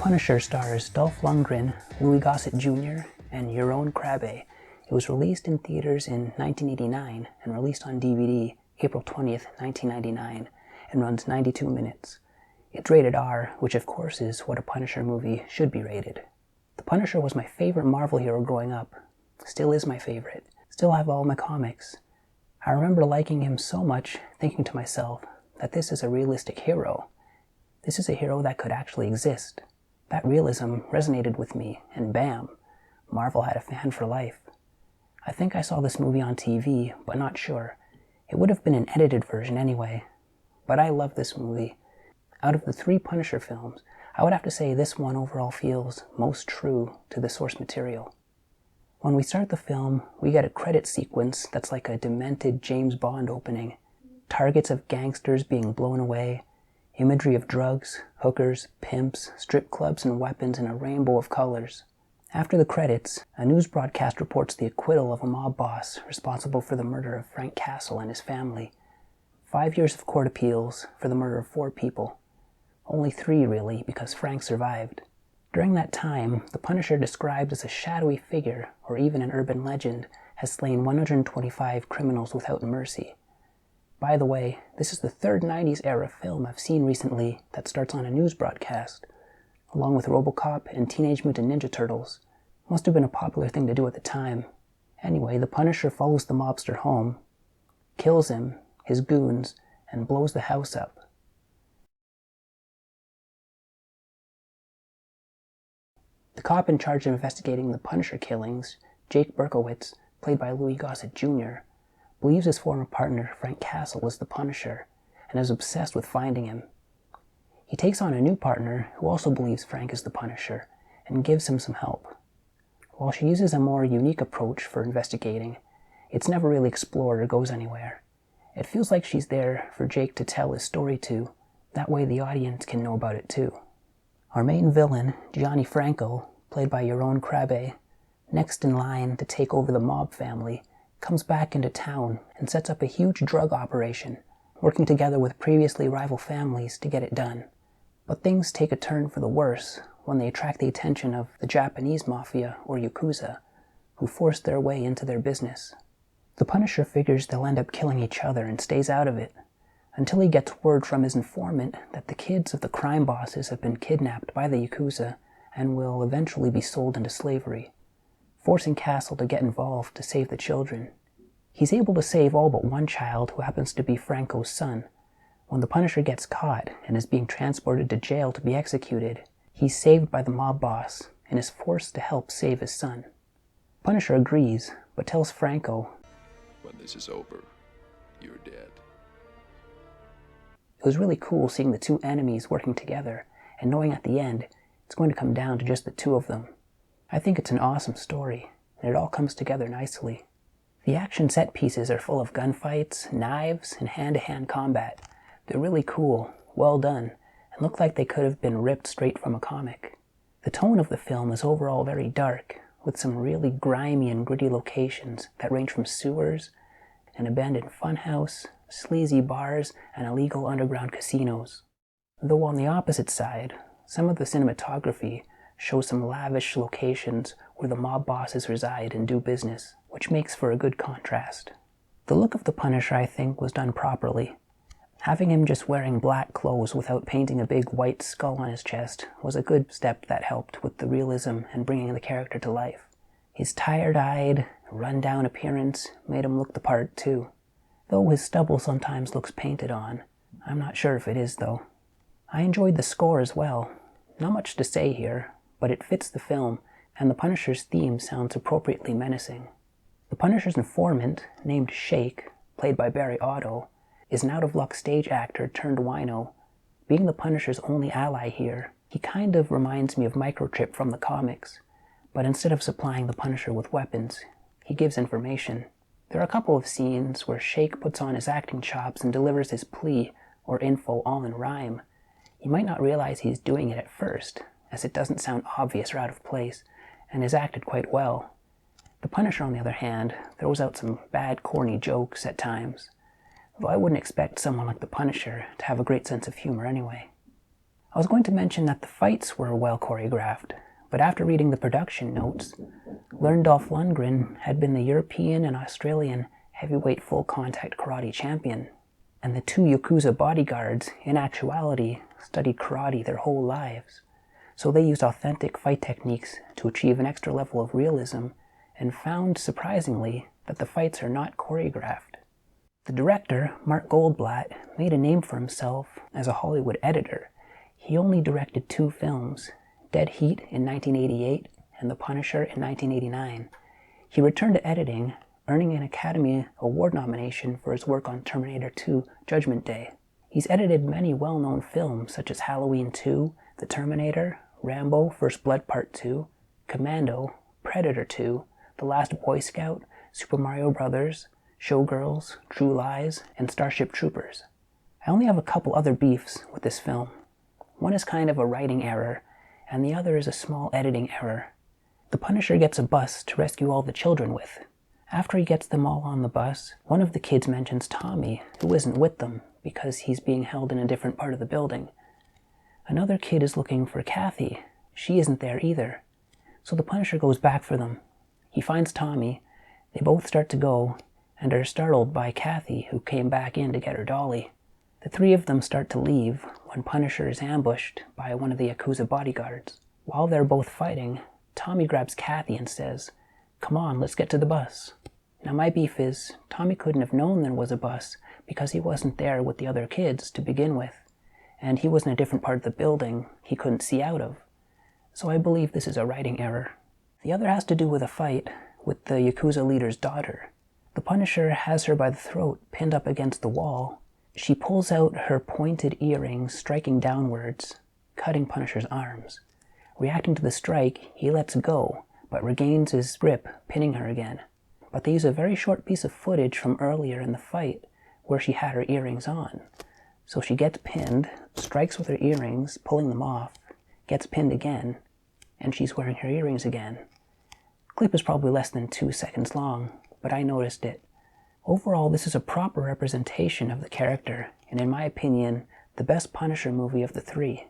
Punisher stars Dolph Lundgren, Louis Gossett Jr., and Yaron Krabbe. It was released in theaters in 1989 and released on DVD April 20th, 1999, and runs 92 minutes. It's rated R, which of course is what a Punisher movie should be rated. The Punisher was my favorite Marvel hero growing up. Still is my favorite. Still have all my comics. I remember liking him so much, thinking to myself that this is a realistic hero. This is a hero that could actually exist. That realism resonated with me, and bam, Marvel had a fan for life. I think I saw this movie on TV, but not sure. It would have been an edited version anyway. But I love this movie. Out of the 3 Punisher films, I would have to say this one overall feels most true to the source material. When we start the film, we get a credit sequence that's like a demented James Bond opening. Targets of gangsters being blown away, imagery of drugs, hookers, pimps, strip clubs, and weapons in a rainbow of colors. After the credits, a news broadcast reports the acquittal of a mob boss responsible for the murder of Frank Castle and his family. 5 years of court appeals for the murder of 4 people. Only 3 really, because Frank survived. During that time, the Punisher, described as a shadowy figure or even an urban legend, has slain 125 criminals without mercy. By the way, this is the 3rd 90s era film I've seen recently that starts on a news broadcast, along with RoboCop and Teenage Mutant Ninja Turtles. Must have been a popular thing to do at the time. Anyway, the Punisher follows the mobster home, kills him, his goons, and blows the house up. The cop in charge of investigating the Punisher killings, Jake Berkowitz, played by Louis Gossett Jr., believes his former partner, Frank Castle, is the Punisher, and is obsessed with finding him. He takes on a new partner who also believes Frank is the Punisher, and gives him some help. While she uses a more unique approach for investigating, it's never really explored or goes anywhere. It feels like she's there for Jake to tell his story to, that way the audience can know about it too. Our main villain, Gianni Franco, played by Yaron Krabbe, next in line to take over the mob family, comes back into town and sets up a huge drug operation, working together with previously rival families to get it done. But things take a turn for the worse when they attract the attention of the Japanese mafia, or Yakuza, who force their way into their business. The Punisher figures they'll end up killing each other and stays out of it, until he gets word from his informant that the kids of the crime bosses have been kidnapped by the Yakuza and will eventually be sold into slavery, forcing Castle to get involved to save the children. He's able to save all but one child, who happens to be Franco's son. When the Punisher gets caught and is being transported to jail to be executed, he's saved by the mob boss and is forced to help save his son. Punisher agrees, but tells Franco, "When this is over, you're dead." It was really cool seeing the 2 enemies working together, and knowing at the end it's going to come down to just the 2 of them. I think it's an awesome story, and it all comes together nicely. The action set pieces are full of gunfights, knives, and hand-to-hand combat. They're really cool, well done, and look like they could have been ripped straight from a comic. The tone of the film is overall very dark, with some really grimy and gritty locations that range from sewers, an abandoned funhouse, sleazy bars, and illegal underground casinos. Though on the opposite side, some of the cinematography shows some lavish locations where the mob bosses reside and do business, which makes for a good contrast. The look of the Punisher, I think, was done properly. Having him just wearing black clothes without painting a big white skull on his chest was a good step that helped with the realism and bringing the character to life. His tired-eyed, run-down appearance made him look the part too. Though his stubble sometimes looks painted on. I'm not sure if it is, though. I enjoyed the score as well. Not much to say here, but it fits the film, and the Punisher's theme sounds appropriately menacing. The Punisher's informant, named Shake, played by Barry Otto, is an out-of-luck stage actor turned wino. Being the Punisher's only ally here, he kind of reminds me of Microchip from the comics, but instead of supplying the Punisher with weapons, he gives information. There are a couple of scenes where Shake puts on his acting chops and delivers his plea or info all in rhyme. You might not realize he's doing it at first, as it doesn't sound obvious or out of place, and is acted quite well. The Punisher, on the other hand, throws out some bad, corny jokes at times, though I wouldn't expect someone like the Punisher to have a great sense of humor anyway. I was going to mention that the fights were well choreographed, but after reading the production notes, learned Dolph Lundgren had been the European and Australian heavyweight full contact karate champion, and the two Yakuza bodyguards, in actuality, studied karate their whole lives, so they used authentic fight techniques to achieve an extra level of realism, and found, surprisingly, that the fights are not choreographed. The director, Mark Goldblatt, made a name for himself as a Hollywood editor. He only directed 2 films, Dead Heat in 1988 and The Punisher in 1989. He returned to editing, earning an Academy Award nomination for his work on Terminator 2: Judgment Day. He's edited many well-known films such as Halloween 2, The Terminator, Rambo: First Blood Part 2, Commando, Predator 2, The Last Boy Scout, Super Mario Bros., Showgirls, True Lies, and Starship Troopers. I only have a couple other beefs with this film. One is kind of a writing error, and the other is a small editing error. The Punisher gets a bus to rescue all the children with. After he gets them all on the bus, one of the kids mentions Tommy, who isn't with them because he's being held in a different part of the building. Another kid is looking for Kathy. She isn't there either. So the Punisher goes back for them. He finds Tommy. They both start to go, and are startled by Kathy, who came back in to get her dolly. The 3 of them start to leave when Punisher is ambushed by one of the Yakuza bodyguards. While they're both fighting, Tommy grabs Kathy and says, "Come on, let's get to the bus." Now my beef is, Tommy couldn't have known there was a bus because he wasn't there with the other kids to begin with, and he was in a different part of the building he couldn't see out of. So I believe this is a writing error. The other has to do with a fight with the Yakuza leader's daughter. The Punisher has her by the throat, pinned up against the wall. She pulls out her pointed earrings, striking downwards, cutting Punisher's arms. Reacting to the strike, he lets go, but regains his grip, pinning her again. But they use a very short piece of footage from earlier in the fight, where she had her earrings on. So she gets pinned, strikes with her earrings, pulling them off, gets pinned again, and she's wearing her earrings again. The clip is probably less than 2 seconds long, but I noticed it. Overall, this is a proper representation of the character, and in my opinion, the best Punisher movie of the 3.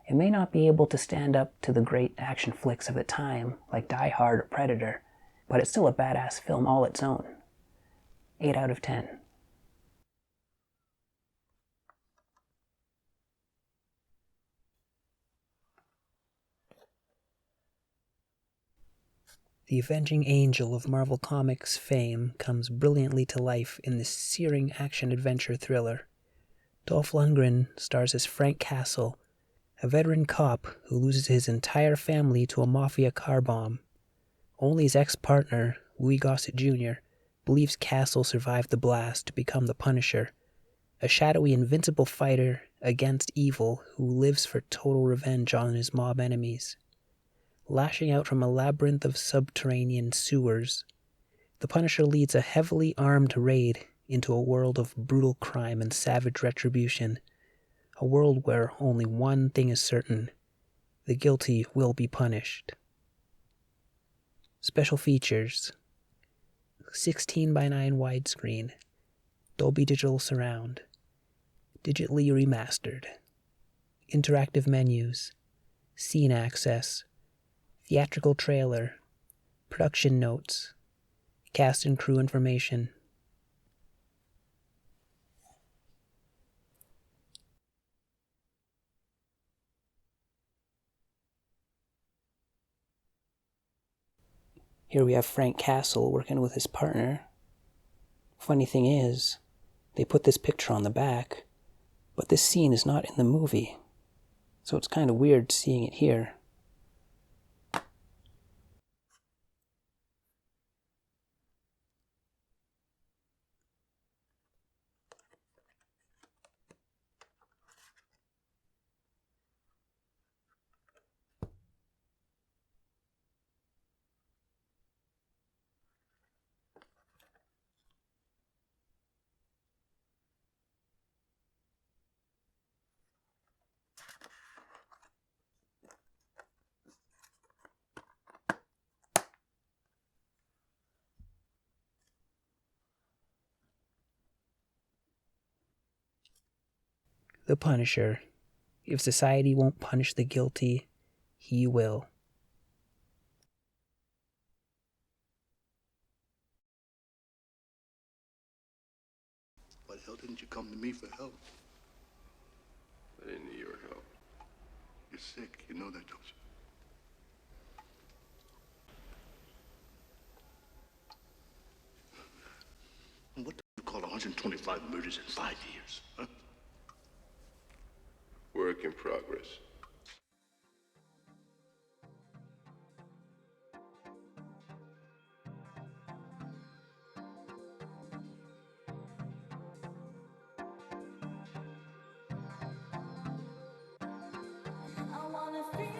It may not be able to stand up to the great action flicks of the time, like Die Hard or Predator, but it's still a badass film all its own. 8 out of 10. The avenging angel of Marvel Comics fame comes brilliantly to life in this searing action-adventure thriller. Dolph Lundgren stars as Frank Castle, a veteran cop who loses his entire family to a mafia car bomb. Only his ex-partner, Louis Gossett Jr., believes Castle survived the blast to become the Punisher, a shadowy invincible fighter against evil who lives for total revenge on his mob enemies. Lashing out from a labyrinth of subterranean sewers, the Punisher leads a heavily armed raid into a world of brutal crime and savage retribution, a world where only one thing is certain: the guilty will be punished. Special features: 16:9 widescreen, Dolby Digital Surround, digitally remastered, interactive menus, scene access, theatrical trailer, production notes, cast and crew information. Here we have Frank Castle working with his partner. Funny thing is, they put this picture on the back, but this scene is not in the movie, so it's kind of weird seeing it here. The Punisher If society won't punish the guilty, he will. Why the hell didn't you come to me for help? I didn't need your help. You're sick, you know that, don't you? And what do you call 125 murders in 5 years, huh? Work in progress. I wanna feel